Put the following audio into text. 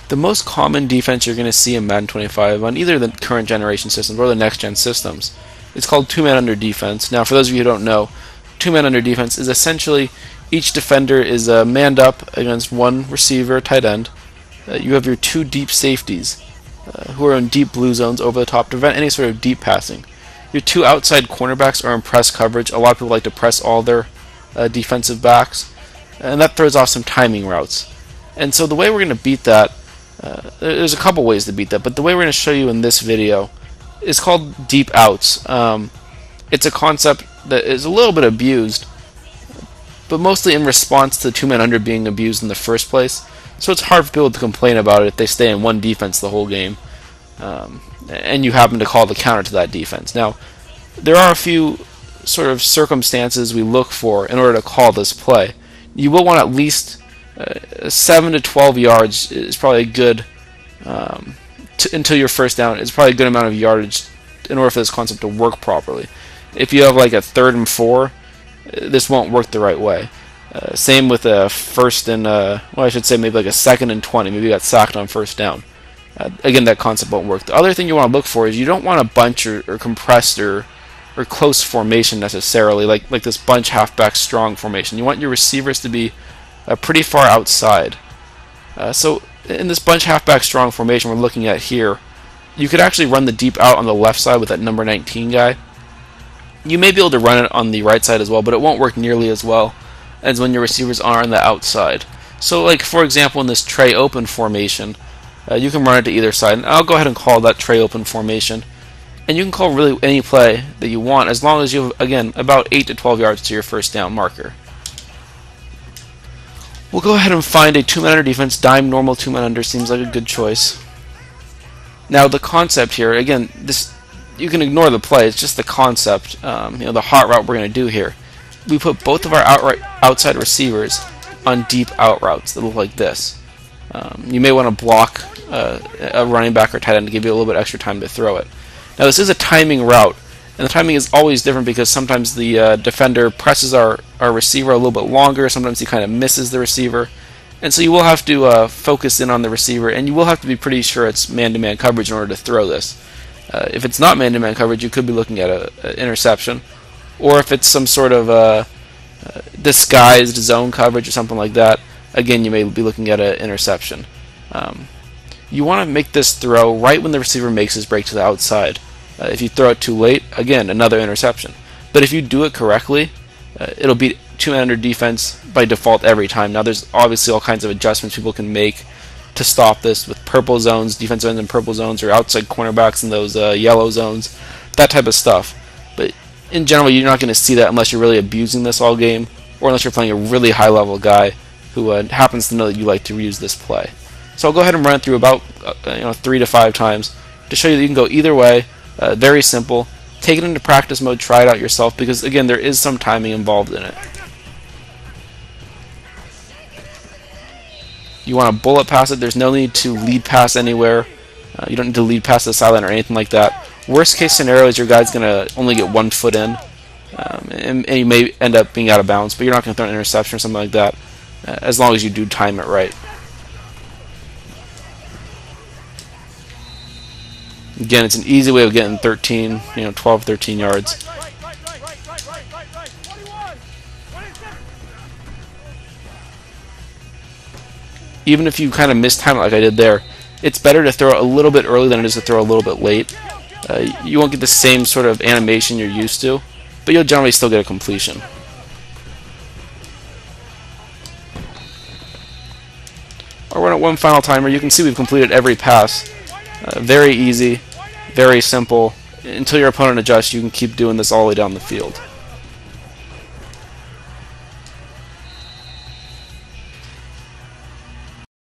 The most common defense you're going to see in Madden 25 on either the current generation systems or the next gen systems is called two-man under defense. Now, for those of you who don't know, two-man under defense is essentially each defender is manned up against one receiver, tight end. You have your two deep safeties who are in deep blue zones over the top to prevent any sort of deep passing. Your two outside cornerbacks are in press coverage. A lot of people like to press all their defensive backs, and that throws off some timing routes. And so the way we're going to beat that, there's a couple ways to beat that, but the way we're going to show you in this video is called deep outs. It's a concept that is a little bit abused, but mostly in response to two-man under being abused in the first place. So it's hard for people to complain about it if they stay in one defense the whole game, and you happen to call the counter to that defense. Now, there are a few sort of circumstances we look for in order to call this play. You will want at least 7 to 12 yards is probably a good, until your first down, it's probably a good amount of yardage in order for this concept to work properly. If you have like a 3rd and 4, this won't work the right way. Same with a first and, well, I should say maybe like a 2nd and 20. Maybe you got sacked on first down. Again, that concept won't work. The other thing you want to look for is you don't want a bunch or compressed or close formation necessarily, like this bunch halfback strong formation. You want your receivers to be pretty far outside. So in this bunch halfback strong formation we're looking at here, you could actually run the deep out on the left side with that number 19 guy. You may be able to run it on the right side as well, but it won't work nearly as well as when your receivers are on the outside. So like for example in this tray open formation, you can run it to either side. And I'll go ahead and call that tray open formation. And you can call really any play that you want as long as you have, again, about 8 to 12 yards to your first down marker. We'll go ahead and find a two-man under defense. Dime normal two-man under seems like a good choice. Now the concept here, again, this you can ignore the play. It's just the concept. The hot route we're going to do here. We put both of our outside receivers on deep out routes that look like this. You may want to block a running back or tight end to give you a little bit extra time to throw it. Now this is a timing route, and the timing is always different because sometimes the defender presses our receiver a little bit longer, sometimes he kind of misses the receiver, and so you will have to focus in on the receiver, and you will have to be pretty sure it's man-to-man coverage in order to throw this. If it's not man-to-man coverage, you could be looking at an interception, or if it's some sort of disguised zone coverage or something like that, again you may be looking at an interception. You want to make this throw right when the receiver makes his break to the outside. If you throw it too late, again, another interception. But if you do it correctly, it'll beat two-man under defense by default every time. Now, there's obviously all kinds of adjustments people can make to stop this with purple zones, defensive ends in purple zones, or outside cornerbacks in those yellow zones, that type of stuff. But in general, you're not going to see that unless you're really abusing this all game, or unless you're playing a really high-level guy who happens to know that you like to use this play. So I'll go ahead and run it through about 3 to 5 times to show you that you can go either way. Very simple. Take it into practice mode, try it out yourself, because again there is some timing involved in it. You want to bullet pass it. There's no need to lead pass anywhere. You don't need to lead pass the sideline or anything like that. Worst case scenario is your guy's going to only get 1 foot in, and you may end up being out of bounds, but you're not going to throw an interception or something like that, as long as you do time it right. Again, it's an easy way of getting 12, 13 yards. Even if you kind of mistime it like I did there, it's better to throw it a little bit early than it is to throw a little bit late. You won't get the same sort of animation you're used to, but you'll generally still get a completion. I'll run it one final timer. You can see we've completed every pass. Very easy, very simple. Until your opponent adjusts, you can keep doing this all the way down the field.